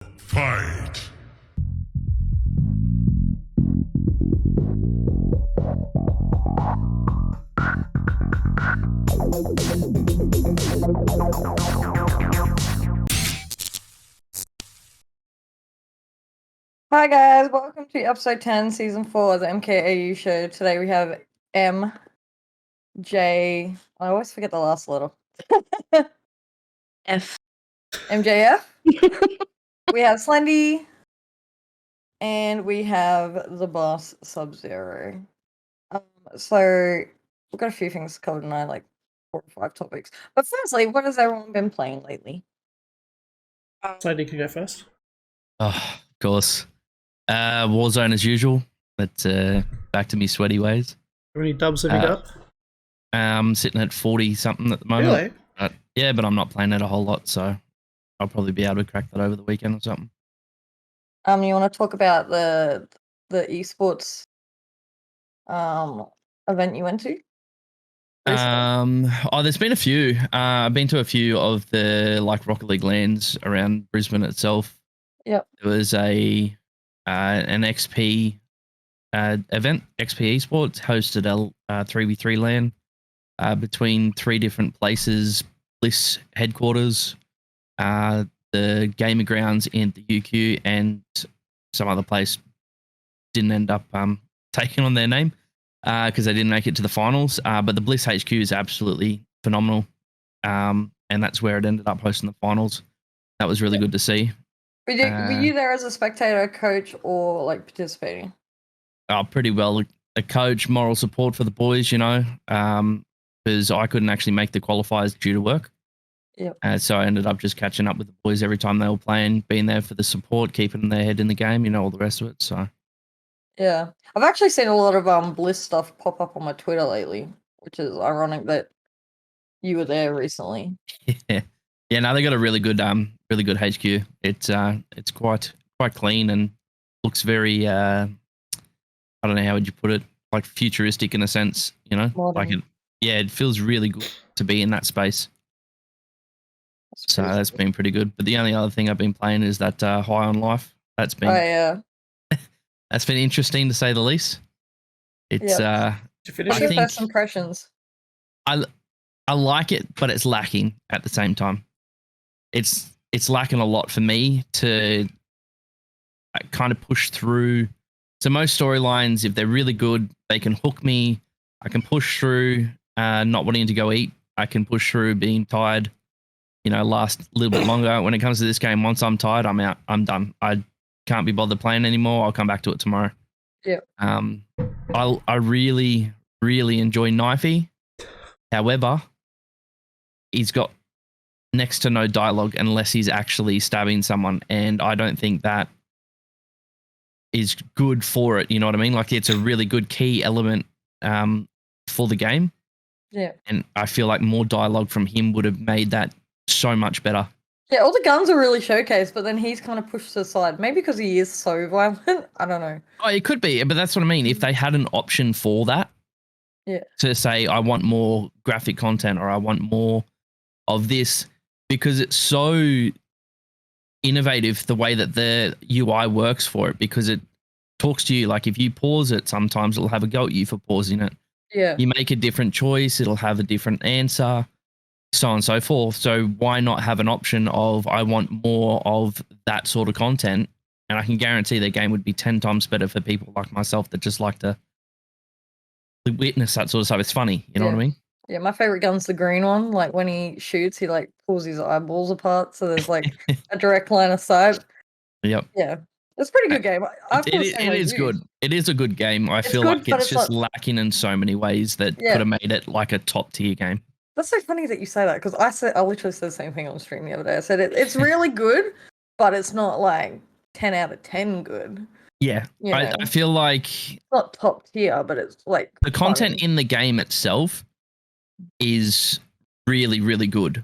Fight! Hi guys, welcome to episode 10, season 4 of the MKAU show. Today we have MJ. I always forget the last letter. F. MJF. We have Slendy. And we have the boss Sub-Zero. So we've got a few things to cover tonight, like 4 or 5 topics. But firstly, what has everyone been playing lately? Slendy can go first. Oh, of course. Warzone as usual. But back to me sweaty ways. How many dubs have you got? I'm sitting at 40 something at the moment. Really? Yeah, but I'm not playing it a whole lot, so I'll probably be able to crack that over the weekend or something. You want to talk about the esports event you went to? There's been a few. I've been to a few of the Rocket League LANs around Brisbane itself. Yep. There was an XP event. XP Esports hosted a 3v3 LAN between 3 different places: Bliss headquarters, the Gamer Grounds in the UQ, and some other place didn't end up taking on their name because they didn't make it to the finals. But the Bliss HQ is absolutely phenomenal, and that's where it ended up hosting the finals. That was really good to see. Were you there as a spectator, coach, or participating? Pretty well. A coach, moral support for the boys, because I couldn't actually make the qualifiers due to work. Yep. So I ended up just catching up with the boys every time they were playing, being there for the support, keeping their head in the game, all the rest of it. So yeah, I've actually seen a lot of Bliss stuff pop up on my Twitter lately, which is ironic that you were there recently. Yeah, no, they got a really good HQ. It's quite clean and looks very I don't know, how would you put it, like futuristic in a sense, Modern. It feels really good to be in that space. So that's been pretty good. But the only other thing I've been playing is that High on Life. That's been that's been interesting to say the least. It's What's your first impressions? I like it, but it's lacking at the same time. It's lacking a lot for me to kind of push through. So most storylines, if they're really good, they can hook me. I can push through not wanting to go eat. I can push through being tired, last a little bit longer. When it comes to this game, once I'm tired, I'm out. I'm done. I can't be bothered playing anymore. I'll come back to it tomorrow. Yeah. I really, really enjoy Knifey. However, he's got next to no dialogue unless he's actually stabbing someone, and I don't think that is good for it. You know what I mean? It's a really good key element for the game. Yeah. And I feel like more dialogue from him would have made that so much better. Yeah, all the guns are really showcased, but then he's kind of pushed to the side. Maybe because he is so violent. I don't know. Oh, it could be, but that's what I mean. If they had an option for that, to say, I want more graphic content or I want more of this, because it's so innovative the way that the UI works for it, because it talks to you. Like if you pause it, sometimes it'll have a go at you for pausing it. Yeah. You make a different choice, it'll have a different answer, so on and so forth. So why not have an option of, I want more of that sort of content? And I can guarantee the game would be 10 times better for people like myself that just like to witness that sort of stuff. It's funny, you know what I mean? Yeah, my favorite gun's the green one. Like when he shoots, he pulls his eyeballs apart, so there's a direct line of sight. Yep. Yeah, it's a pretty good game. It is good. It is a good game. I feel like it's just lacking in so many ways that could have made it like a top tier game. That's so funny that you say that, because I literally said the same thing on stream the other day. I said it's really good, but it's not 10 out of 10 good. Yeah, I feel like it's not top tier, but it's the content in the game itself is really, really good.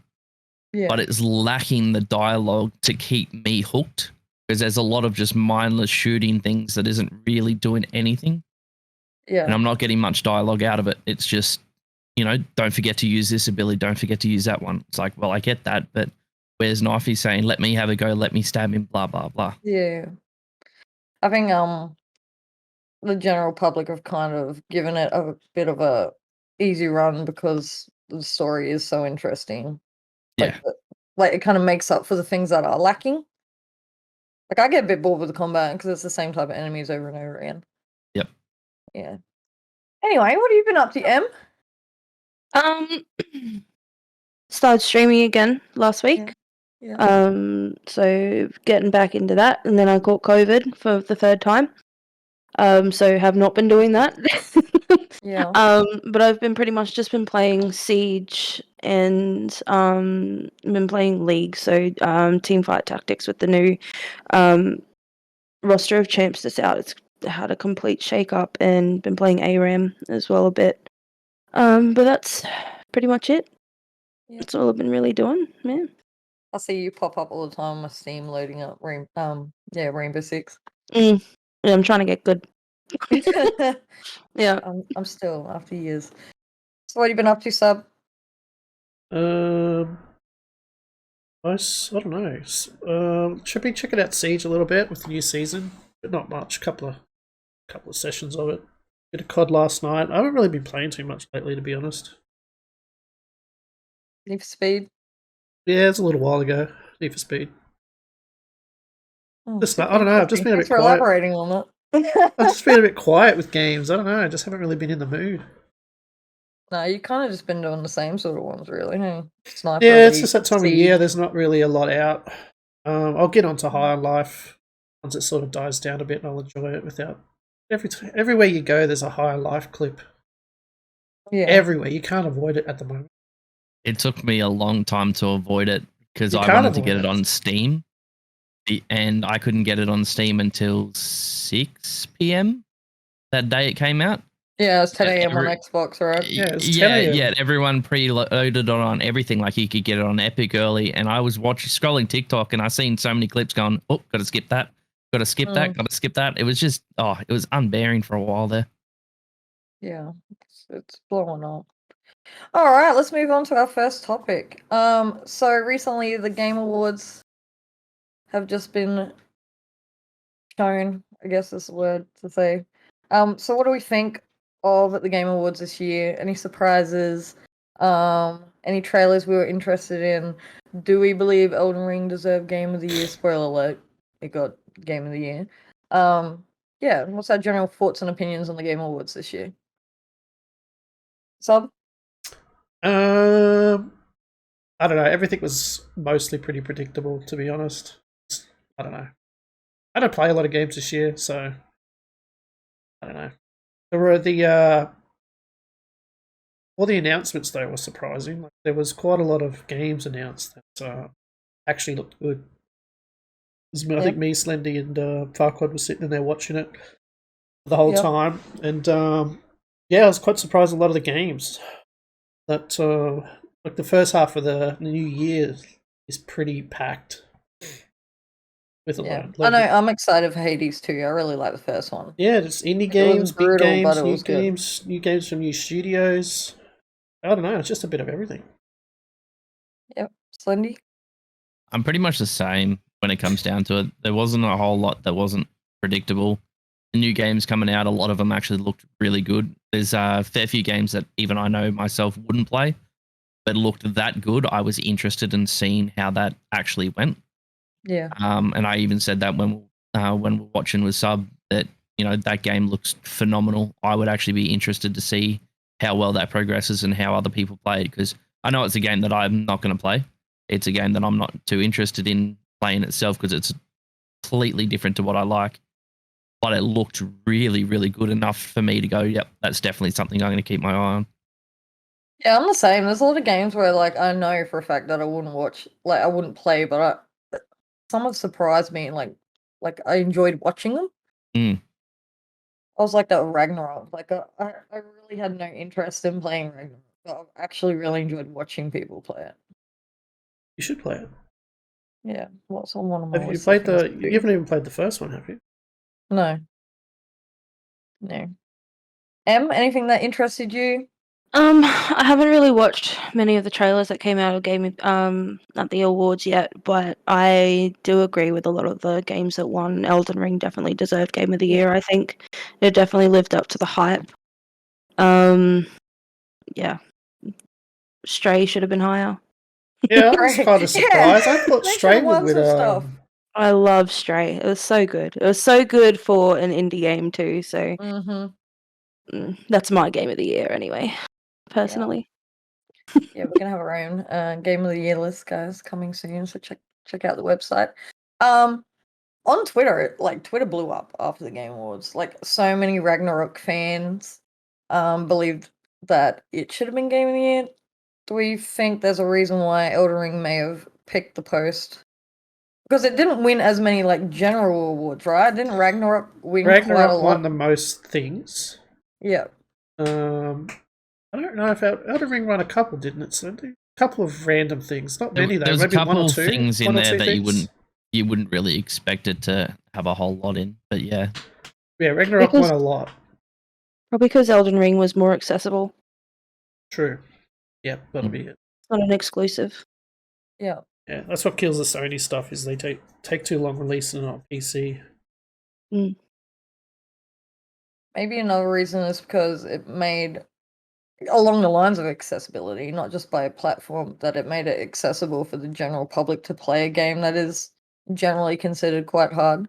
Yeah. But it's lacking the dialogue to keep me hooked, because there's a lot of just mindless shooting things that isn't really doing anything. Yeah. And I'm not getting much dialogue out of it. It's just, don't forget to use this ability. Don't forget to use that one. It's like, well, I get that, but where's Knifey saying, let me have a go, let me stab him, blah, blah, blah. Yeah. I think the general public have kind of given it a bit of a easy run because the story is so interesting. Yeah. Like it kind of makes up for the things that are lacking. Like I get a bit bored with the combat because it's the same type of enemies over and over again. Yep. Yeah. Anyway, what have you been up to, Em? Started streaming again last week. Yeah. So getting back into that, and then I caught COVID for the third time. So have not been doing that. Yeah. But I've been pretty much just been playing Siege and been playing League. So Teamfight Tactics with the new roster of champs that's out. It's had a complete shake up, and been playing ARAM as well a bit. But that's pretty much it. Yeah. That's all I've been really doing, man. I see you pop up all the time with Steam loading up Rainbow Six. Yeah, I'm trying to get good. Yeah. I'm still after years. So what have you been up to, Sub? I don't know. Should be checking out Siege a little bit with the new season, but not much. Couple of sessions of it. Bit of COD last night. I haven't really been playing too much lately, to be honest. Need for Speed? Yeah, it's a little while ago. Need for Speed. Oh, I don't know. I've just been a bit for quiet. elaborating on that. I've just been a bit quiet with games. I don't know. I just haven't really been in the mood. No, you kind of just been doing the same sort of ones, really. Hey, Sniper Yeah, it's Elite, just that time of Siege. year. There's not really a lot out. I'll get onto High on Life once it sort of dies down a bit, and I'll enjoy it without. Everywhere you go, there's a High on Life clip. Yeah. Everywhere. You can't avoid it at the moment. It took me a long time to avoid it because You I can't wanted to avoid get it. it on Steam, and I couldn't get it on Steam until 6 p.m. that day it came out. Yeah, it's 10 a.m. on Every- Xbox, right? Yeah, it was 10 yeah, a.m. yeah. Everyone preloaded it on everything. Like you could get it on Epic early, and I was scrolling TikTok, and I seen so many clips going, "Oh, got to skip that. Got to skip that. Got to skip that." It was just, it was unbearing for a while there. Yeah, it's blowing up. All right, let's move on to our first topic. So recently the Game Awards have just been shown, I guess is the word to say. So what do we think of the Game Awards this year? Any surprises? Any trailers we were interested in? Do we believe Elden Ring deserved Game of the Year? Spoiler alert, it got Game of the Year. Yeah, what's our general thoughts and opinions on the Game Awards this year? Sub? I don't know. Everything was mostly pretty predictable, to be honest. I don't know. I don't play a lot of games this year, so I don't know. There were all the announcements though were surprising. Like, there was quite a lot of games announced that actually looked good. I think me, Slendy, and Farquad were sitting in there watching it the whole time, and yeah, I was quite surprised. A lot of the games that like the first half of the new year is pretty packed. With a lot. I know. I'm excited for Hades too. I really like the first one. Yeah, it's indie games, brutal, big games, but it new was good. new games from new studios. I don't know. It's just a bit of everything. Yep, Slendy. I'm pretty much the same when it comes down to it. There wasn't a whole lot that wasn't predictable. The new games coming out, a lot of them actually looked really good. There's a fair few games that even I know myself wouldn't play, but looked that good. I was interested in seeing how that actually went. Yeah. And I even said that when we're watching with Sub that that game looks phenomenal. I would actually be interested to see how well that progresses and how other people play it, because I know it's a game that I'm not going to play. It's a game that I'm not too interested in playing itself because it's completely different to what I like. But it looked really, really good enough for me to go, yep, that's definitely something I'm going to keep my eye on. Yeah, I'm the same. There's a lot of games where like I know for a fact that I wouldn't play, but some have surprised me. Like I enjoyed watching them. I was like that with Ragnarok. Like I really had no interest in playing Ragnarok, but I actually really enjoyed watching people play it. You should play it. Yeah, what's on one of my Have you lists of played things the? to do? You haven't even played the first one, have you? No. Anything that interested you? I haven't really watched many of the trailers that came out of at the awards yet, but I do agree with a lot of the games that won. Elden Ring definitely deserved Game of the Yeah. Year. I think it definitely lived up to the hype. Yeah, Stray should have been higher. Yeah, I was Stray. kind of Yeah. surprised. I thought They Stray could've would won win. some stuff. I love Stray. It was so good. It was so good for an indie game too. So that's my Game of the Year anyway, personally. Yeah, we're gonna have our own Game of the Year list, guys, coming soon. So check out the website. On Twitter, like Twitter blew up after the Game Awards. Like so many Ragnarok fans believed that it should have been Game of the Year. Do we think there's a reason why Elden Ring may have picked the post? Because it didn't win as many like general awards, right? Didn't Ragnarok win quite a Ragnarok lot? won the most things. Yeah. I don't know if Elden Ring won a couple, didn't it, Cindy? A couple of random things, not many though. There's a Maybe one couple or of two. things in One or there two that things. you wouldn't really expect it to have a whole lot in, but yeah. Yeah, Ragnarok Because- won a lot. Probably because Elden Ring was more accessible. True. Yep, that'll be it. It's not an exclusive. Yeah. Yeah, that's what kills the Sony stuff is they take too long releasing it on PC. Maybe another reason is because it made, along the lines of accessibility, not just by a platform, that it made it accessible for the general public to play a game that is generally considered quite hard.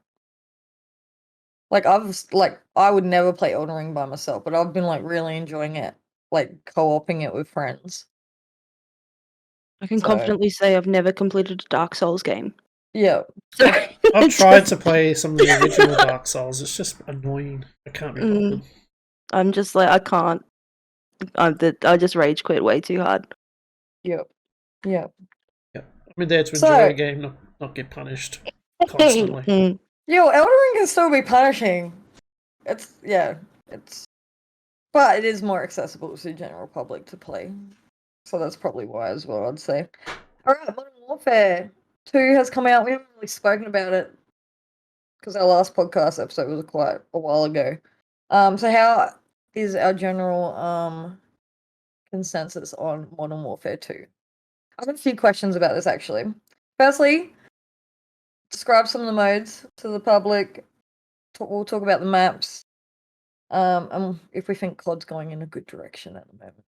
Like I would never play Elden Ring by myself, but I've been like really enjoying it, like co-oping it with friends. I can So- confidently say I've never completed a Dark Souls game. Yeah. So I've it's tried just- to play some of the original Dark Souls. It's just annoying. I can't be bothered. I'm just like I can't. I just rage quit way too hard. Yep. Yeah. I'm in there to enjoy So- a game, not get punished constantly. Yo, Elden Ring can still be punishing. But it is more accessible to the general public to play. So that's probably why as well, I'd say. Alright, Modern Warfare 2 has come out. We haven't really spoken about it because our last podcast episode was quite a while ago. So how is our general consensus on Modern Warfare 2? I've got a few questions about this actually. Firstly, describe some of the modes to the public. We'll talk about the maps. And if we think COD's going in a good direction at the moment.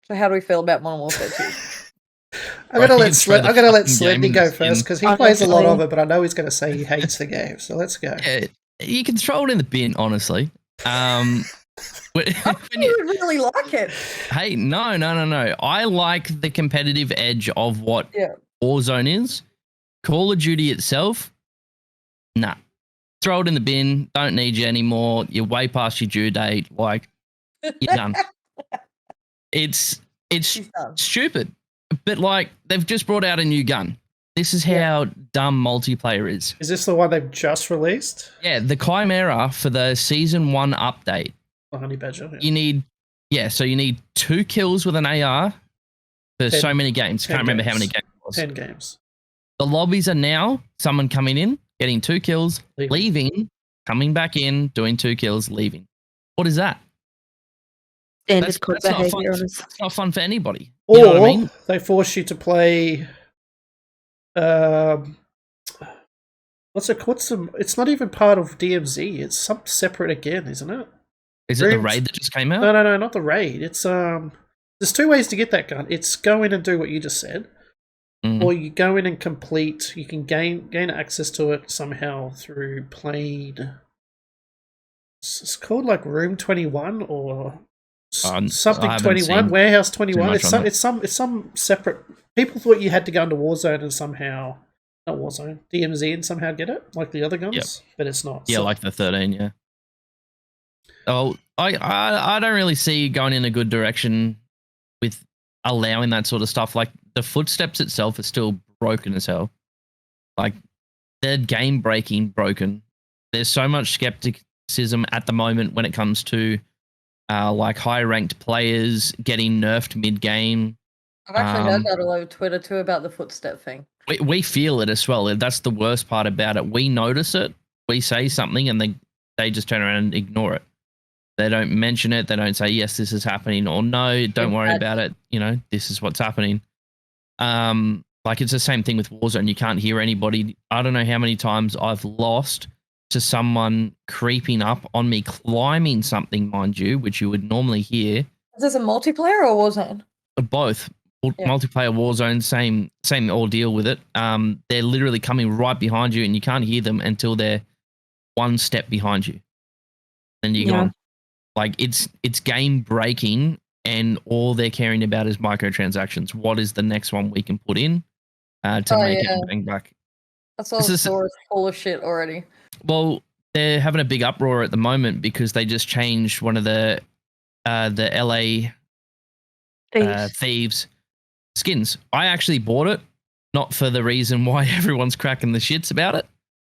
So how do we feel about Modern Warfare 2? I'm gonna let throw the fucking Slendy game go in. first because he plays a lot Honestly. of it, but I know he's going to say he hates the game. So let's go. Yeah, you can throw it in the bin, honestly. When I you- would really like it. hey, no. I like the competitive edge of what Yeah. Warzone is. Call of Duty itself, nah. Throw it in the bin. Don't need you anymore. You're way past your due date. Like, you're done. It's She's done. stupid, but like they've just brought out a new gun. This is how dumb multiplayer is. Is this the one they've just released? Yeah, the Chimera for the season 1 update. The Honey Badger. Yeah. You need, so you need 2 kills with an AR for 10 so many games. 10 Can't remember how many games. games it was. 10 games. The lobbies are now someone coming in, getting 2 kills, leaving, coming back in, doing 2 kills, leaving. What is that? Standard COD That's not fun. behavior. Honest. It's not fun for anybody. Or You know what I mean? they force you to play. What's the? It's not even part of DMZ. It's some separate again, isn't it? Is it the Rooms- raid that just came out? No, not the raid. It's There's 2 ways to get that gun. It's go in and do what you just said, Mm. or you go in and complete. You can gain access to it somehow through playing. It's called like Room 21 or something I haven't 21, seen Warehouse too 21. much on that. It's some separate. People thought you had to go into Warzone and somehow not Warzone DMZ and somehow get it like the other guns, Yep. but it's not. Yeah, So- like the 13, yeah. Oh, I don't really see going in a good direction with allowing that sort of stuff. Like the footsteps itself is still broken as hell. Like they're game breaking broken. There's so much skepticism at the moment when it comes to like high ranked players getting nerfed mid game. I've actually heard that all over Twitter too about the footstep thing. We feel it as well. That's the worst part about it. We notice it. We say something and they just turn around and ignore it. They don't mention it. They don't say, yes, this is happening, or no, don't worry about it. You know, this is what's happening. Like it's the same thing with Warzone. You can't hear anybody. I don't know how many times I've lost to someone creeping up on me, climbing something, mind you, which you would normally hear. Is this a multiplayer or Warzone? Both. Yeah. Multiplayer Warzone, same ordeal with it. They're literally coming right behind you, and you can't hear them until they're one step behind you. Then you're gone. Like it's game breaking, and all they're caring about is microtransactions. What is the next one we can put in to make it bang back? That's all the store is full of shit already. Well, they're having a big uproar at the moment because they just changed one of the LA thieves skins. I actually bought it, not for the reason why everyone's cracking the shits about it.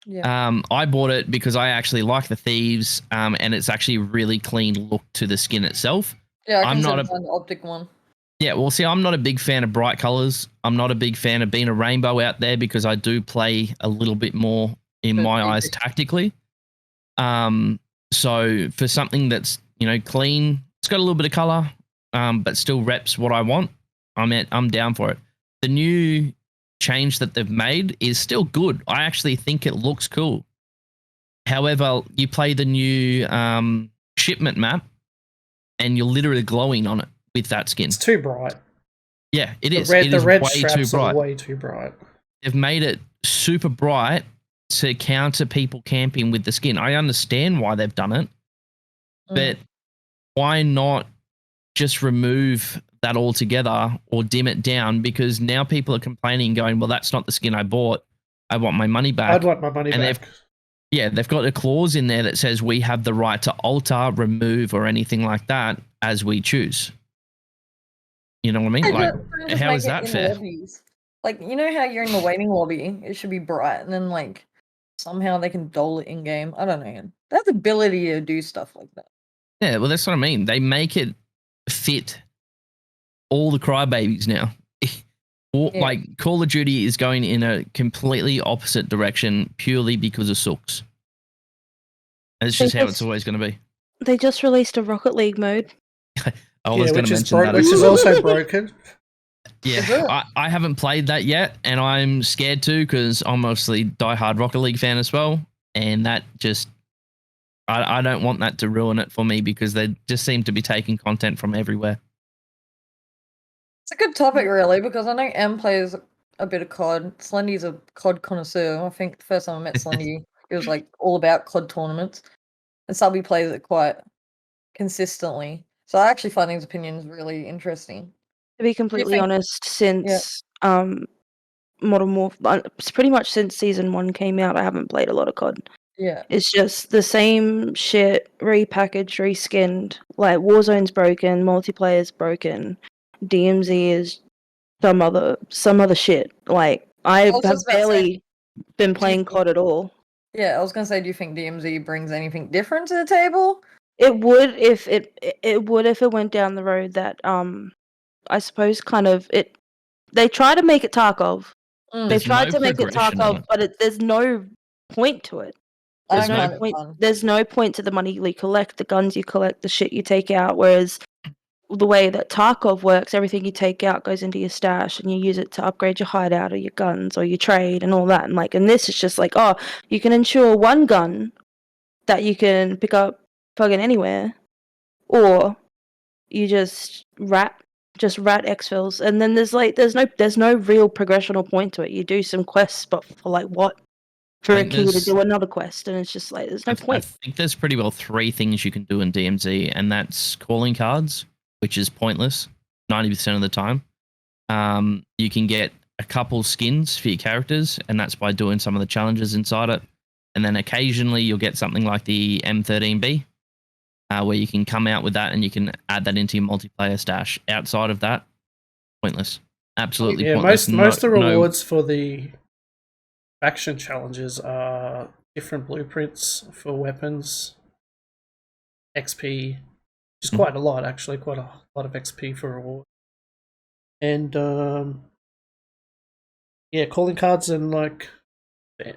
Yeah. I bought it because I actually like the thieves, and it's actually really clean look to the skin itself. Yeah, I'm not an optic one. Yeah, well, see, I'm not a big fan of bright colors. I'm not a big fan of being a rainbow out there because I do play a little bit more, in my eyes, tactically. So for something that's, you know, clean, it's got a little bit of color, but still reps what I want, I'm down for it. The new change that they've made is still good. I actually think it looks cool. However, you play the new shipment map, and you're literally glowing on it with that skin. It's too bright. Yeah, it is. The red way straps too bright. are way too bright. They've made it super bright to counter people camping with the skin. I understand why they've done it, but why not just remove that altogether or dim it down? Because now people are complaining, going, well, that's not the skin I bought. I want my money back. I'd want my money back. They've got a clause in there that says we have the right to alter, remove, or anything like that as we choose. You know what I mean? Like, how is that fair? Like, you know how you're in the waiting lobby? It should be bright, and then like somehow they can dull it in game. I don't know. They have the ability to do stuff like that. Yeah, well, that's what I mean. They make it fit all the crybabies now. Like Call of Duty is going in a completely opposite direction purely because of Sooks. It's just how it's always going to be. They just released a Rocket League mode. I was going to mention that. Which is also broken. Yeah, I haven't played that yet, and I'm scared to because I'm mostly diehard Rocket League fan as well, and that just I don't want that to ruin it for me because they just seem to be taking content from everywhere. It's a good topic, really, because I know M plays a bit of COD. Slendy's a COD connoisseur. I think the first time I met Slendy, it was like all about COD tournaments, and Subby plays it quite consistently. So I actually find his opinions really interesting. To be completely honest, since Modern Warfare, pretty much since Season 1 came out, I haven't played a lot of COD. Yeah. It's just the same shit, repackaged, reskinned. Like, Warzone's broken, multiplayer's broken, DMZ is some other shit. Like, I have barely been playing COD at all. Yeah, I was gonna say, do you think DMZ brings anything different to the table? It would if it went down the road that I suppose kind of it. They try to make it Tarkov. They tried to make it Tarkov, but there's no point to it. There's no point. There's no point to the money you collect, the guns you collect, the shit you take out. Whereas the way that Tarkov works, everything you take out goes into your stash, and you use it to upgrade your hideout or your guns or your trade and all that. And this is just like, oh, you can insure one gun that you can pick up fucking anywhere, or you just rat exfils, and then there's no real progression or point to it. You do some quests, but for like what? For a key to do another quest, and it's just like there's no point. I think there's pretty well 3 things you can do in DMZ, and that's calling cards, which is pointless 90% of the time. You can get a couple skins for your characters, and that's by doing some of the challenges inside it. And then occasionally you'll get something like the M13B, where you can come out with that and you can add that into your multiplayer stash. Outside of that, pointless. Absolutely pointless. Most of the rewards for the faction challenges are different blueprints for weapons, XP, which is quite a lot, actually, quite a lot of XP for reward. And calling cards and like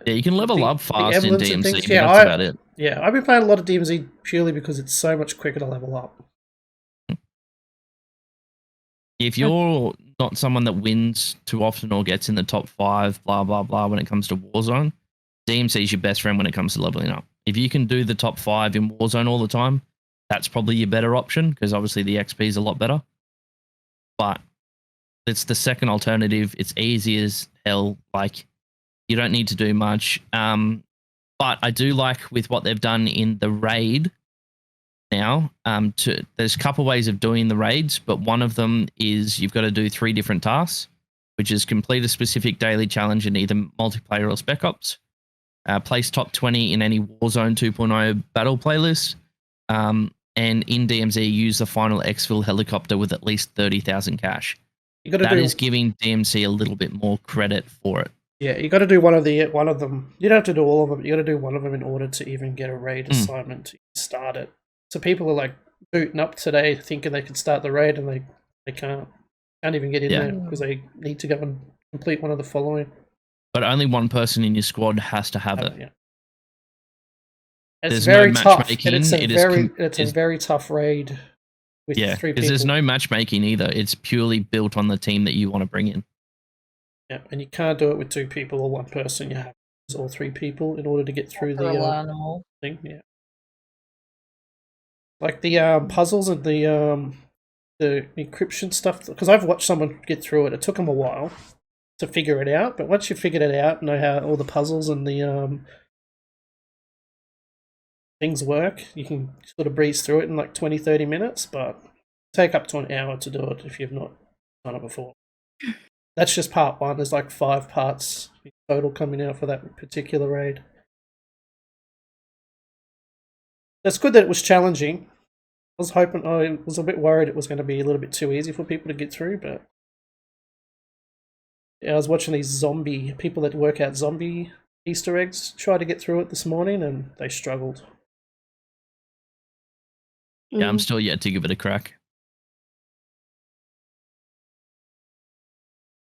you can level up fast in DMZ, but that's about it. Yeah, I've been playing a lot of DMZ purely because it's so much quicker to level up. If you're not someone that wins too often or gets in the top 5, blah, blah, blah, when it comes to Warzone, DMC is your best friend when it comes to leveling up. If you can do the top 5 in Warzone all the time, that's probably your better option because obviously the XP is a lot better. But it's the second alternative. It's easy as hell. Like, you don't need to do much. But I do like with what they've done in the raid now. There's a couple ways of doing the raids, but one of them is you've got to do 3 different tasks, which is complete a specific daily challenge in either multiplayer or Spec Ops, place top 20 in any Warzone 2.0 battle playlist, and in DMZ use the final exfil helicopter with at least 30,000 cash. That is giving DMC a little bit more credit for it. Yeah, you got to do one of them. You don't have to do all of them. You got to do one of them in order to even get a raid assignment to start it. So people are like booting up today, thinking they can start the raid, and they can't even get in there because they need to go and complete one of the following. But only one person in your squad has to have it. Yeah. It's there's very no tough. matchmaking. It's a very tough raid with 3 people. Because there's no matchmaking either. It's purely built on the team that you want to bring in. Yeah, and you can't do it with 2 people or 1 person. You have to use all 3 people in order to get through the thing. Yeah, like the puzzles and the encryption stuff. Because I've watched someone get through it. It took them a while to figure it out, but once you figured it out, know how all the puzzles and the things work, you can sort of breeze through it in like 20-30 minutes, but take up to an hour to do it if you've not done it before. That's just part 1. There's like 5 parts in total coming out for that particular raid. It's good that it was challenging. I was hoping, I was a bit worried it was going to be a little bit too easy for people to get through, but yeah, I was watching these people that work out zombie Easter eggs try to get through it this morning, and they struggled. Yeah, I'm still yet to give it a crack.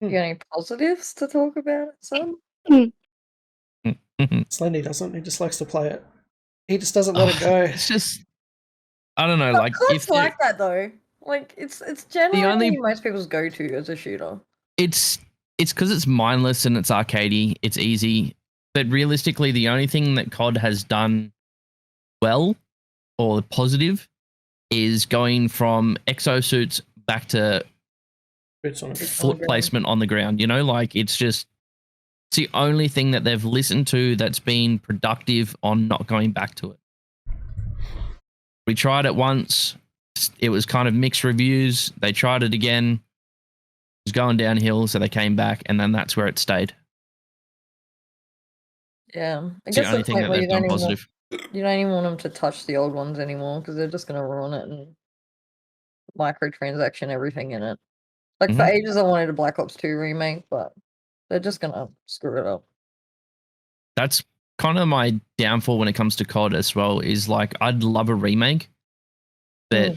You got any positives to talk about it, son? Slendy doesn't. He just likes to play it. He just doesn't let it go. It's just, I don't know. But Like, it's like that though. Like, it's generally most people's go-to as a shooter. It's because it's mindless and it's arcadey. It's easy, but realistically, the only thing that COD has done well or positive is going from exosuits back to foot placement on the ground. You know, like it's the only thing that they've listened to that's been productive on not going back to it. We tried it once. It was kind of mixed reviews. They tried it again. It was going downhill, so they came back, and then that's where it stayed. Yeah, I it's guess the only thing that they've done positive. You don't even want them to touch the old ones anymore because they're just going to ruin it and microtransaction everything in it. Like for ages, I wanted a Black Ops 2 remake, but they're just going to screw it up. That's kind of my downfall when it comes to COD as well, is like I'd love a remake, but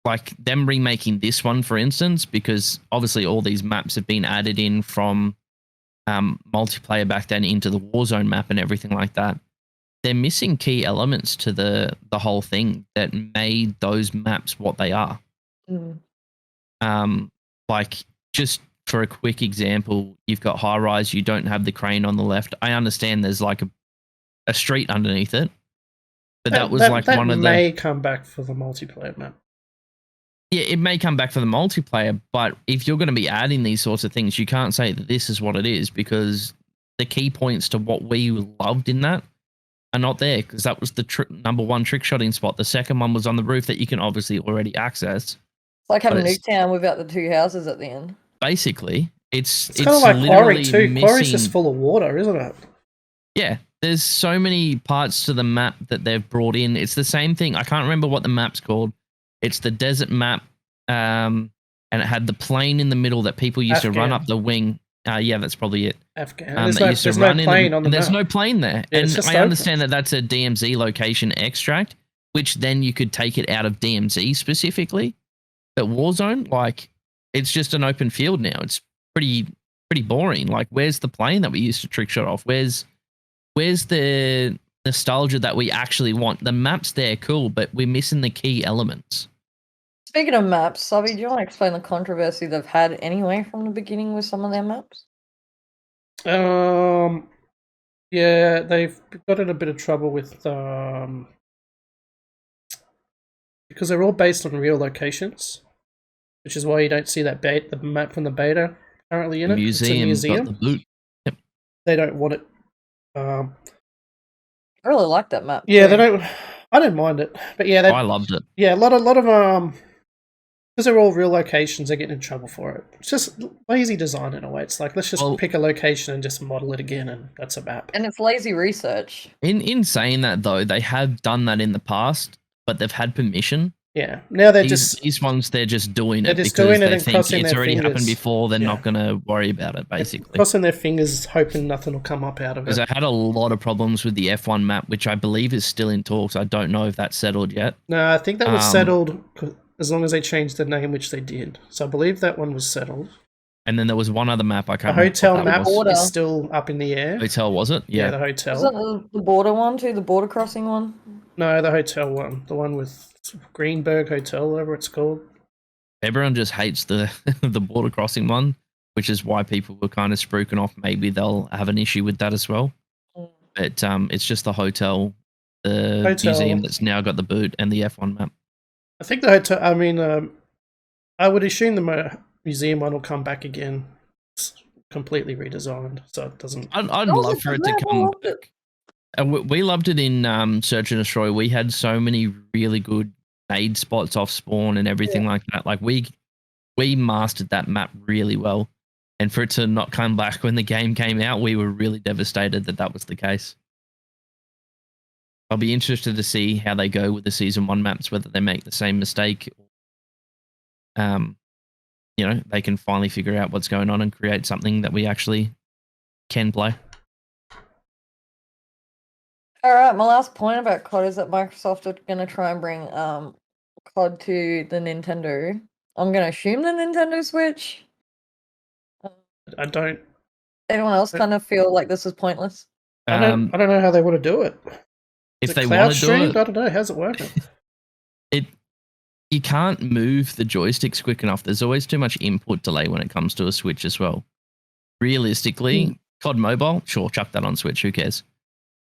like them remaking this one, for instance, because obviously all these maps have been added in from multiplayer back then into the Warzone map and everything like that. They're missing key elements to the whole thing that made those maps what they are. Like, just for a quick example, you've got High Rise, you don't have the crane on the left. I understand there's like a street underneath it, but that was like one of the... That may come back for the multiplayer map. Yeah, it may come back for the multiplayer, but if you're going to be adding these sorts of things, you can't say that this is what it is, because the key points to what we loved in that are not there, because that was the number 1 trick shotting spot. The second one was on the roof that you can obviously already access. It's like having Nuketown without the 2 houses at the end. Basically, it's kind of like Quarry too. Quarry's just full of water, isn't it? Yeah, there's so many parts to the map that they've brought in. It's the same thing. I can't remember what the map's called. It's the desert map, and it had the plane in the middle that people used to run up the wing. Yeah, that's probably it. Afghan. There's no plane on the map. There's no plane there. Yeah, and I understand that that's a DMZ location extract, which then you could take it out of DMZ specifically. But Warzone, like, it's just an open field now. It's pretty boring. Like, where's the plane that we used to trick shot off? Where's the nostalgia that we actually want. The maps there, cool, but we're missing the key elements. Speaking of maps, Sabi, do you want to explain the controversy they've had anyway from the beginning with some of their maps? Yeah, they've got in a bit of trouble with because they're all based on real locations, which is why you don't see that the map from the beta currently in it. It's a museum. Got the boot. Yep. They don't want it. I really like that map. Yeah, too. they don't. I don't mind it, but yeah, I loved it. Yeah, a lot of because they're all real locations, they're getting in trouble for it. It's just lazy design in a way. It's like, let's just pick a location and just model it again, and that's a map. And it's lazy research. In saying that, though, they have done that in the past, but they've had permission. Yeah. Now these ones, they're just doing it because they think it's already happened before. They're not going to worry about it, basically. They're crossing their fingers, hoping nothing will come up out of it. Because I had a lot of problems with the F1 map, which I believe is still in talks. I don't know if that's settled yet. No, I think that was settled as long as they changed the name, which they did. So I believe that one was settled. And then there was one other map I can't remember. The hotel map is still up in the air. Hotel, was it? Yeah, the hotel. Was that the border one too? The border crossing one? No, the hotel one. The one with Greenberg Hotel, whatever it's called. Everyone just hates the the border crossing one, which is why people were kind of spruiking off. Maybe they'll have an issue with that as well. But it's just the hotel, museum that's now got the boot and the F1 map. I think the hotel. I mean, I would assume the museum one will come back again. It's completely redesigned, so it doesn't. I'd love for it to come back. We loved it in Search and Destroy. We had so many really good nade spots off spawn and everything like that. Like we mastered that map really well, and for it to not come back when the game came out, we were really devastated that was the case. I'll be interested to see how they go with the Season 1 maps, whether they make the same mistake. They can finally figure out what's going on and create something that we actually can play. All right, my last point about COD is that Microsoft are going to try and bring COD to the Nintendo. I'm going to assume the Nintendo Switch. I don't. Anyone else kind of feel like this is pointless? I don't know how they want to do it. If they want to do it, I don't know. How's it working? You can't move the joysticks quick enough. There's always too much input delay when it comes to a Switch as well. Realistically, COD Mobile, sure, chuck that on Switch. Who cares?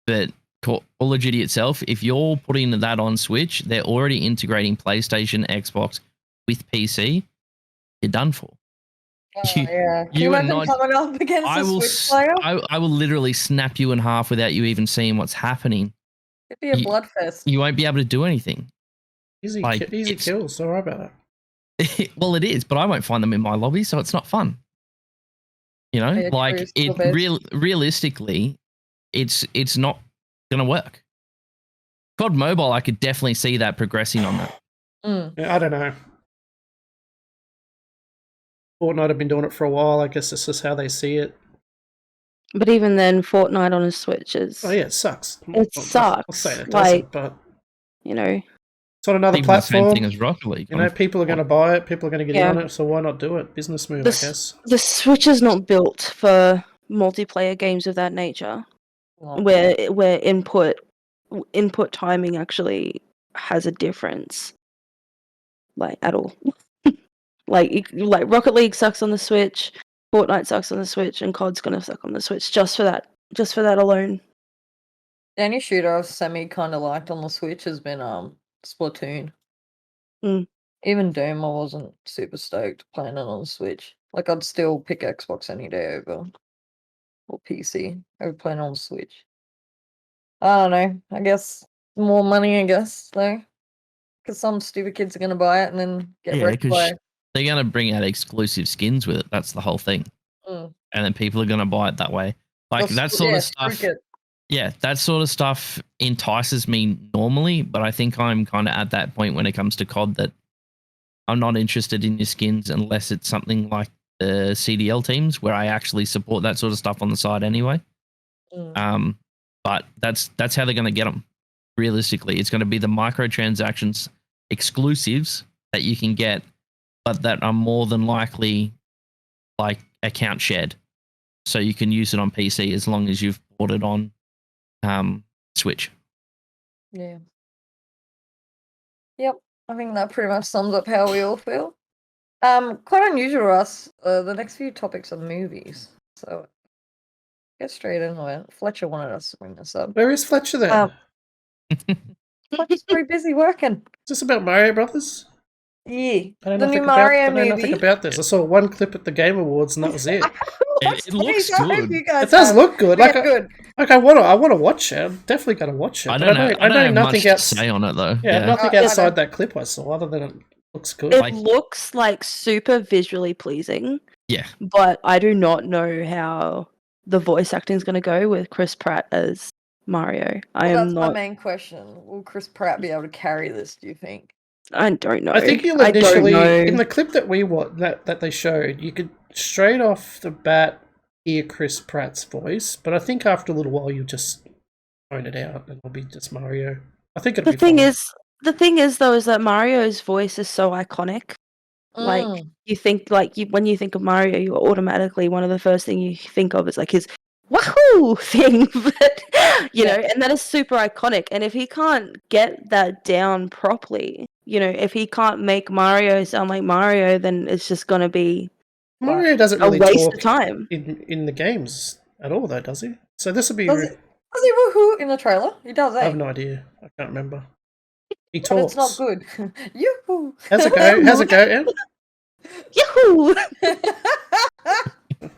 But Call of Duty itself, if you're putting that on Switch, they're already integrating PlayStation, Xbox with PC. You're done for. Can you imagine coming up against a Switch player? I will literally snap you in half without you even seeing what's happening. It'd be a bloodfest. You won't be able to do anything. Easy kills. Don't worry about it. Well, it is, but I won't find them in my lobby, so it's not fun. Realistically, it's not gonna work. COD Mobile, I could definitely see that progressing on that. I don't know. Fortnite have been doing it for a while. I guess this is how they see it. But even then, Fortnite on a Switch is... Oh yeah, it sucks. Sucks. I'll say it doesn't, but... It's on another platform. The same thing as Rocket League. People are going to buy it. People are going to get on it. So why not do it? Business move, I guess. The Switch is not built for multiplayer games of that nature, where input timing actually has a difference, at all. like Rocket League sucks on the Switch, Fortnite sucks on the Switch, and COD's gonna suck on the Switch just for that alone. The only shooter I've kind of liked on the Switch has been Splatoon. Even Doom, I wasn't super stoked playing it on the Switch. I'd still pick Xbox any day or PC over playing on the Switch. I don't know. I guess more money, though. Because some stupid kids are going to buy it and then get wrecked by it. They're going to bring out exclusive skins with it. That's the whole thing. And then people are going to buy it that way. That sort of stuff. Yeah, that sort of stuff entices me normally, but I think I'm kind of at that point when it comes to COD that I'm not interested in your skins unless it's something like the CDL teams where I actually support that sort of stuff on the side anyway. But that's how they're going to get them. Realistically, it's going to be the microtransactions exclusives that you can get, but that are more than likely account shared. So you can use it on PC as long as you've bought it on Switch. Yeah. Yep. I think that pretty much sums up how we all feel. Quite unusual to us. The next few topics are movies, so get straight into it. Fletcher wanted us to bring this up. Where is Fletcher then? Fletcher's very busy working. Is this about Mario Brothers? Yeah, I know the new nothing Mario about, I know movie. nothing about this. I saw one clip at the Game Awards and that was it. It looks I hope good. you guys It does have. look good. Like, Yeah, good. I want to watch it. I'm definitely going to watch it. I but don't know. I don't have nothing much else. to say on it though. Yeah, nothing I know. outside that clip I saw, other than it looks good. It Like- looks like super visually pleasing, Yeah. but I do not know how the voice acting is going to go with Chris Pratt as Mario. That's my main question. Will Chris Pratt be able to carry this, do you think? I don't know. I think you'll I don't initially, know. in the clip that we watched, that they showed, you could straight off the bat hear Chris Pratt's voice, but I think after a little while you'll just tone it out and it'll be just Mario. I think it'll The be thing fine. the thing is though, is that Mario's voice is so iconic. Like you think, when you think of Mario, you automatically, one of the first thing you think of is like his wahoo thing, but you know, and that is super iconic. And if he can't get that down properly, you know, if he can't make Mario sound like Mario, then it's just gonna be Mario doesn't a really waste talk of time. in the games at all, though, does he? So this will be. Does he woohoo in the trailer? He does, I have eh? no idea. I can't remember. He But talks. it's not good. Yoo-hoo! How's it go? How's it go, Em? Yahoo! Yeah.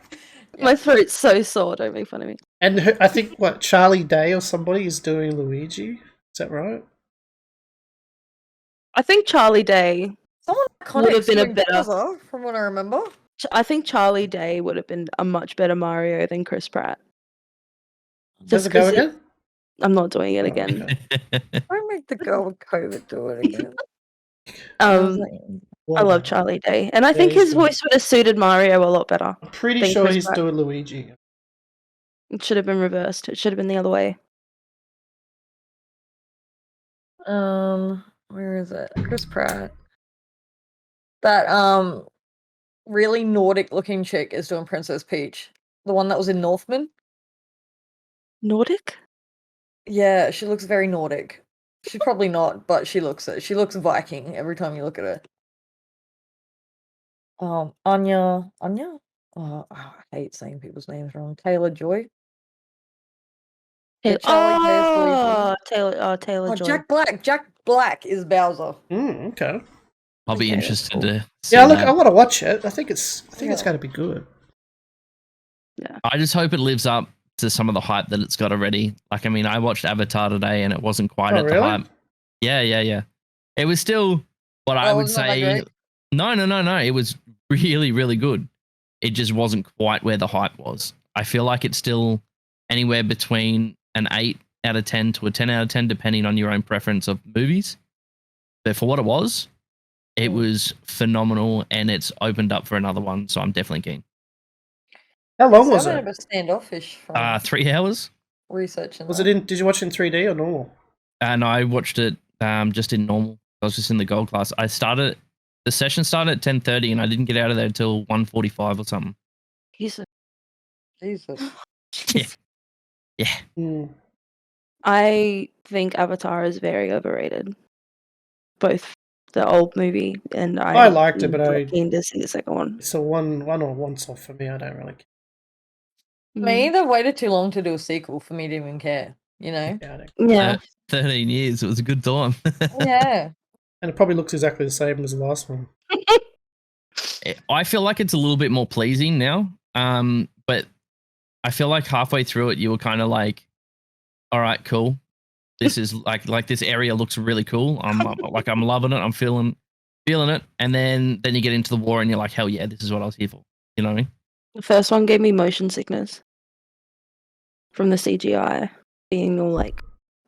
My throat's so sore. Don't make fun of me. And I think Charlie Day or somebody is doing Luigi. Is that right? I think Charlie Day Someone would have iconic been a doing better. Bowser, from what I remember. I think Charlie Day would have been a much better Mario than Chris Pratt. How's it go again? I'm not doing it Oh, again. okay. Don't make the girl with COVID do it again. I love Charlie Day, and I think he's his good. voice would have suited Mario a lot better. I'm pretty than sure Chris he's Pratt. doing Luigi. It should have been reversed. It should have been the other way. Where is it? Chris Pratt. That really Nordic looking chick is doing Princess Peach. The one that was in Northman. Nordic? Yeah, she looks very Nordic. She's probably not, but she looks it. She looks Viking every time you look at her. Anya. Oh, I hate saying people's names wrong. Taylor-Joy. Taylor Oh, Joy. Jack Black. Jack Black is Bowser. Okay. I'll be Okay, interested to see Yeah, look, I that. want to watch it. I think it's Yeah. going to be good. Yeah. I just hope it lives up to some of the hype that it's got already. Like, I mean, I watched Avatar today and it wasn't quite Oh, at the really? hype. Yeah. It was still what I would it's not that say. great? No. It was really, really good. It just wasn't quite where the hype was. I feel like it's still anywhere between an 8 out of 10 to a 10 out of 10, depending on your own preference of movies. But for what it was phenomenal, and it's opened up for another one. So I'm definitely keen. How long was I'm a it? bit standoffish from 3 hours. researching. Was it in? Did you watch it in 3D or normal? And I watched it just in normal. I was just in the gold class. The session started at 10:30 and I didn't get out of there until 1:45 or something. Jesus. Yeah. Mm. I think Avatar is very overrated. Both the old movie and I liked it, but I keen to see the second one. it's a one or once off for me. I don't really care. Me, they've waited too long to do a sequel for me to even care, you know? Yeah. 13 years. It was a good time. Yeah. And it probably looks exactly the same as the last one. I feel like it's a little bit more pleasing now. But I feel like halfway through it, you were kind of like, all right, cool. This is like this area looks really cool. I'm loving it. I'm feeling it. And then you get into the war and you're like, hell yeah, this is what I was here for. You know what I mean? The first one gave me motion sickness from the CGI being all like,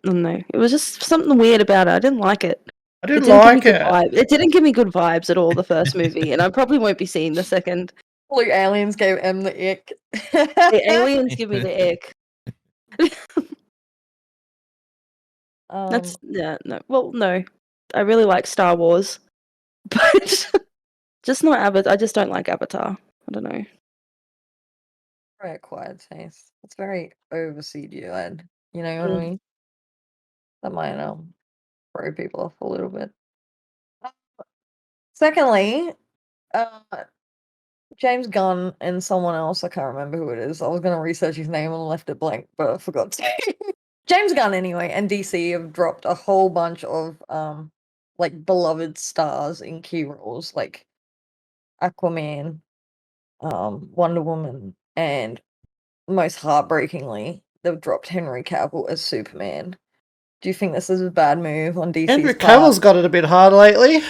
I don't know. It was just something weird about it. I didn't like it. I didn't didn't like give me it. good vibes. It didn't give me good vibes at all, the first movie, and I probably won't be seeing the second. Blue aliens gave M the ick. The aliens give me the ick. That's no. Well, no. I really like Star Wars, but just not Avatar. I just don't like Avatar. I don't know. Very acquired taste. It's very over CGI'd. You know what I mean? That might throw people off a little bit. Secondly, James Gunn and someone else, I can't remember who it is. I was going to research his name and left it blank, but I forgot to. James Gunn, anyway, and DC have dropped a whole bunch of like beloved stars in key roles, like Aquaman, Wonder Woman, and most heartbreakingly, they've dropped Henry Cavill as Superman. Do you think this is a bad move on DC's Henry part? Cavill's got it a bit hard lately.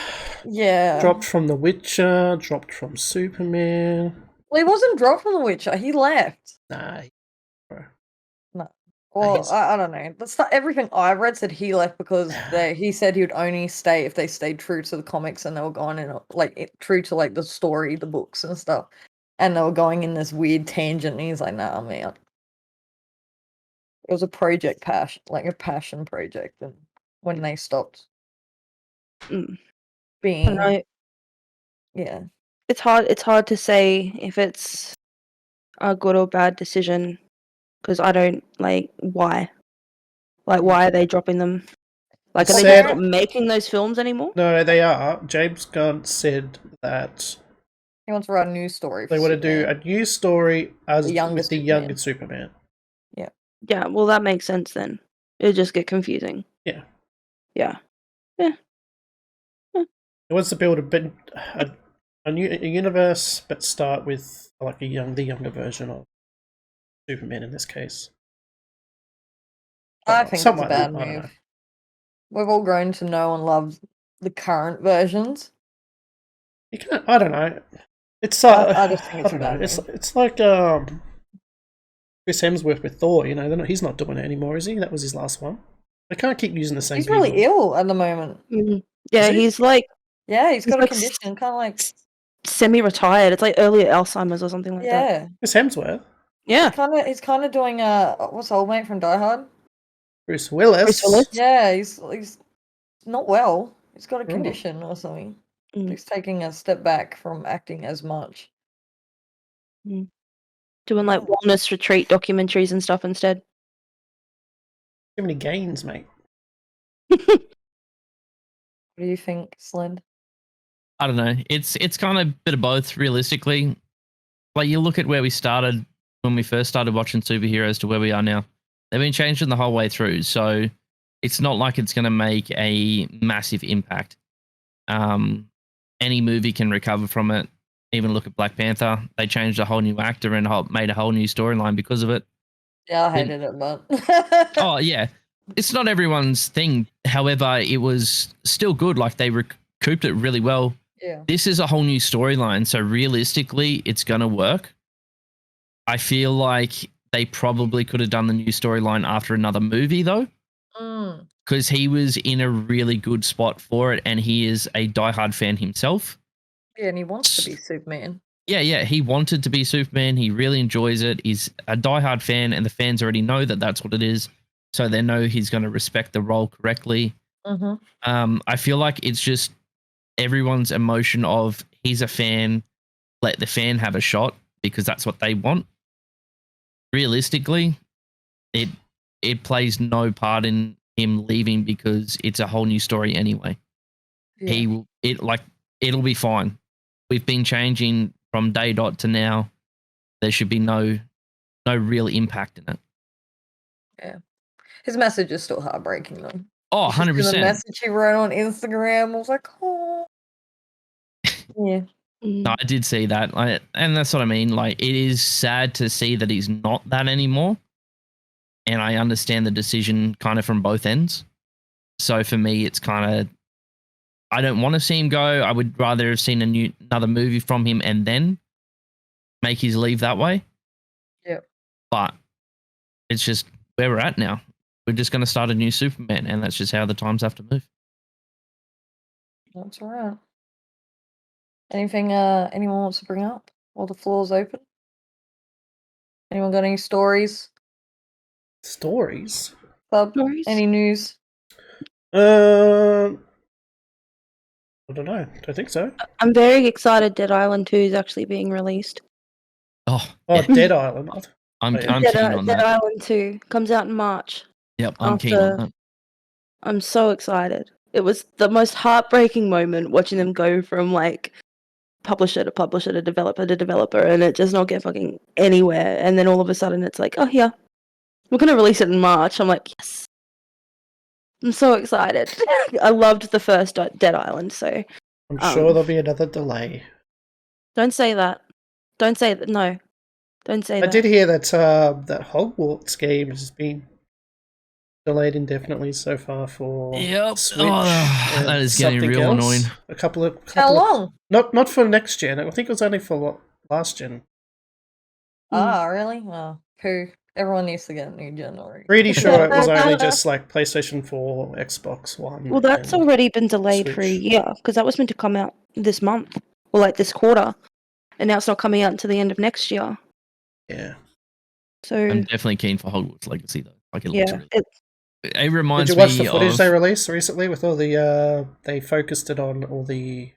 Yeah. Dropped from The Witcher, dropped from Superman. Well, he wasn't dropped from The Witcher. He left. Nah. No. Well, I don't know. That's not everything I've read said he left because he said he would only stay if they stayed true to the comics and they were going in true to like the story, the books and stuff. And they were going in this weird tangent and he's like, nah, I'm out. It was a passion project, and when they stopped being, yeah, it's hard to say if it's a good or bad decision because I don't why. Why are they dropping them? Are they just not making those films anymore? No, they are. James Gunn said that he wants to write a new story. They want to do a new story with the younger Superman. Yeah. Yeah, well, that makes sense then. It'll just get confusing. Yeah. Yeah. It wants to build a new universe, but start with like the younger version of Superman in this case. I think it's a bad move. We've all grown to know and love the current versions. You can't. I don't know. It's I just think it's a bad move. It's like Chris Hemsworth with Thor. You know, he's not doing it anymore, is he? That was his last one. They can't keep using the same. He's really ill at the moment. Mm-hmm. Yeah, he's like. Yeah, he's got a condition, kind of like semi-retired. It's like early Alzheimer's or something like that. Yeah. Chris Hemsworth. Yeah. He's kind of doing what's old mate from Die Hard? Bruce Willis. Yeah, he's not well. He's got a condition or something. He's taking a step back from acting as much. Doing like wellness retreat documentaries and stuff instead. Too many gains, mate. What do you think, Slend? I don't know. It's kind of a bit of both, realistically. Like, you look at where we started when we first started watching superheroes to where we are now. They've been changing the whole way through, so it's not like it's going to make a massive impact. Any movie can recover from it. Even look at Black Panther. They changed a whole new actor and made a whole new storyline because of it. Yeah, I hated it, but... Oh, yeah. It's not everyone's thing. However, it was still good. Like, they recouped it really well. Yeah. This is a whole new storyline, so realistically, it's going to work. I feel like they probably could have done the new storyline after another movie, though. Because he was in a really good spot for it, and he is a diehard fan himself. Yeah, and he wants to be Superman. Yeah, he wanted to be Superman. He really enjoys it. He's a diehard fan, and the fans already know that that's what it is. So they know he's going to respect the role correctly. I feel like it's just everyone's emotion of he's a fan, let the fan have a shot because that's what they want. Realistically, it plays no part in him leaving because it's a whole new story anyway. Yeah. It'll be fine. We've been changing from day dot to now. There should be no real impact in it. Yeah. His message is still heartbreaking though. Oh, 100%. The message he wrote on Instagram, I was like, oh. Yeah. No, I did see that. And that's what I mean. Like, it is sad to see that he's not that anymore. And I understand the decision kind of from both ends. So for me, it's kind of, I don't want to see him go. I would rather have seen another movie from him and then make his leave that way. Yeah. But it's just where we're at now. We're just going to start a new Superman, and that's just how the times have to move. That's all right. Anything anyone wants to bring up while the floor's open? Anyone got any stories? Stories? Any news? I don't know. I think so. I'm very excited Dead Island 2 is actually being released. Oh, yeah. Dead Island. I'm keen on that. Dead Island 2 comes out in March. Yep, I'm keen on that. I'm so excited. It was the most heartbreaking moment watching them go from like publisher to publisher to developer, and it just not get fucking anywhere. And then all of a sudden, it's like, oh yeah, we're gonna release it in March. I'm like, yes. I'm so excited. I loved the first Dead Island, so I'm sure there'll be another delay. don't say that. Don't say that. No, don't say that. I did hear that that Hogwarts game has been delayed indefinitely so far for Switch. That is getting something real else. annoying. A couple of How long? Not for next gen. I think it was only for last gen. Ah, really? Oh, poo. Everyone needs to get a new gen already. Pretty sure it was only just like PlayStation 4, Xbox One. Well, that's and already been delayed for a Switch. year because that was meant to come out this month or like this quarter, and now it's not coming out until the end of next year. Yeah. So I'm definitely keen for Hogwarts Legacy though. Like it looks yeah, really. It reminds Did you watch me the footage of they released recently with all the they focused it on all the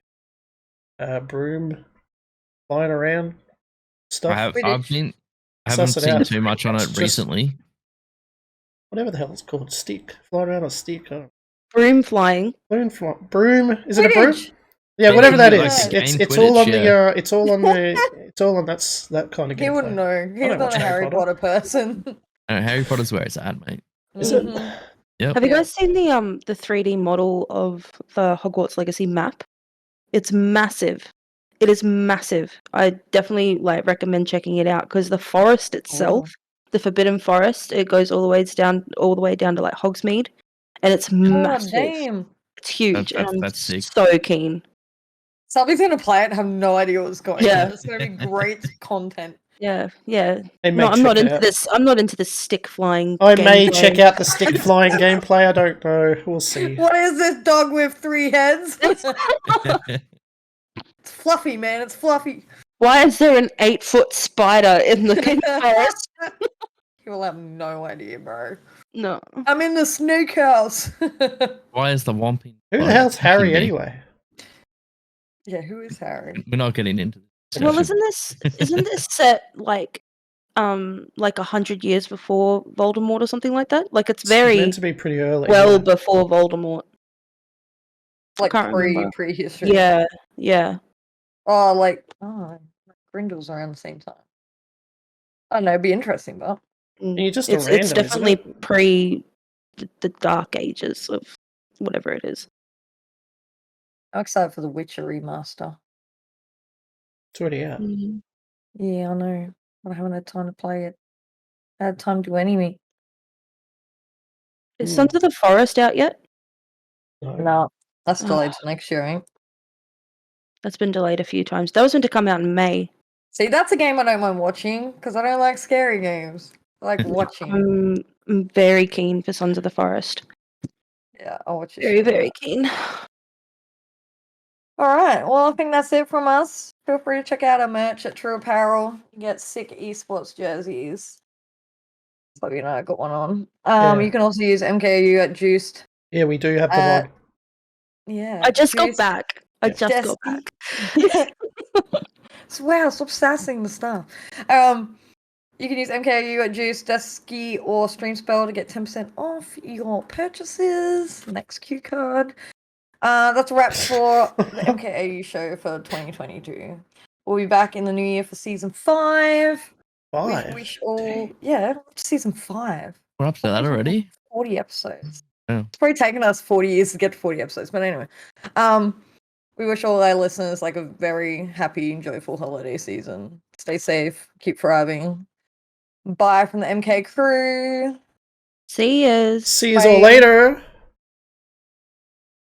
broom flying around stuff? I Quidditch. haven't Suss it seen out. too much on It's it just- recently. Whatever the hell it's called, stick. Flying around a stick. broom flying. Broom? Is it a broom? Quidditch. Yeah, Quidditch, whatever that like is. the It's all on Quidditch, it's all on that kind of He gameplay. wouldn't know. He's don't not watch a Harry Harry Potter person. Harry Potter's where it's at, mate. Is it? Mhm. Yep. Have you Yeah. guys seen the 3D model of the Hogwarts Legacy map? It's massive. It is massive. I definitely like recommend checking it out because the forest itself, the Forbidden Forest, it goes all the way down to like Hogsmeade, and it's God massive. damn. It's huge, and I'm That's sick. so keen. Somebody's gonna play it and have no idea what's going Yeah. on. It's gonna be great content. Yeah. They may No, I'm not check it into out. this. I'm not into this stick flying. I may gameplay. check out the stick flying gameplay. I don't know. We'll see. What is this dog with 3 heads? It's fluffy, man. It's fluffy. Why is there an 8-foot spider in the forest? You will have no idea, bro. No. I'm in the snake house. Why is the Whomping? Who the hell's Harry anyway? Yeah, who is Harry? We're not getting into this. Well, isn't this set like 100 years before Voldemort or something like that? Like it's It's very meant to be pretty early. well yeah. before Voldemort. Like can't remember. prehistory. Yeah. Oh, like Grindel's around the same time. I don't know, it'd be interesting, but Mm. You're just It's a random, isn't definitely it? pre the Dark Ages of whatever it is. I'm excited for the Witcher remaster. It's already out. Yeah, I know. But I haven't had time to play it. I had time to do anything. Is Sons of the Forest out yet? No, that's delayed to next year, ain't? That's been delayed a few times. That was meant to come out in May. See, that's a game I don't mind watching because I don't like scary games. I like watching. I'm very keen for Sons of the Forest. Yeah, I'll watch it. Very, very keen. All right. Well, I think that's it from us. Feel free to check out our merch at True Apparel. You get sick esports jerseys. So you know, I got one on. Yeah. You can also use MKAU at Juiced. Yeah, we do have the one. Yeah. I just got Juiced. back. I just got Desty. back. Wow, stop sassing the stuff. You can use MKAU at Juice, Desky, or Streamspell to get 10% off your purchases. Next Q card. That's a wrap for the MKAU show for 2022. We'll be back in the new year for season 5. 5. We wish all season 5. We're up to that already. 40 episodes. Oh. It's probably taken us 40 years to get to 40 episodes, but anyway. We wish all our listeners like a very happy and joyful holiday season. Stay safe, keep thriving. Bye from the MK crew. See yous. See you Bye. all later.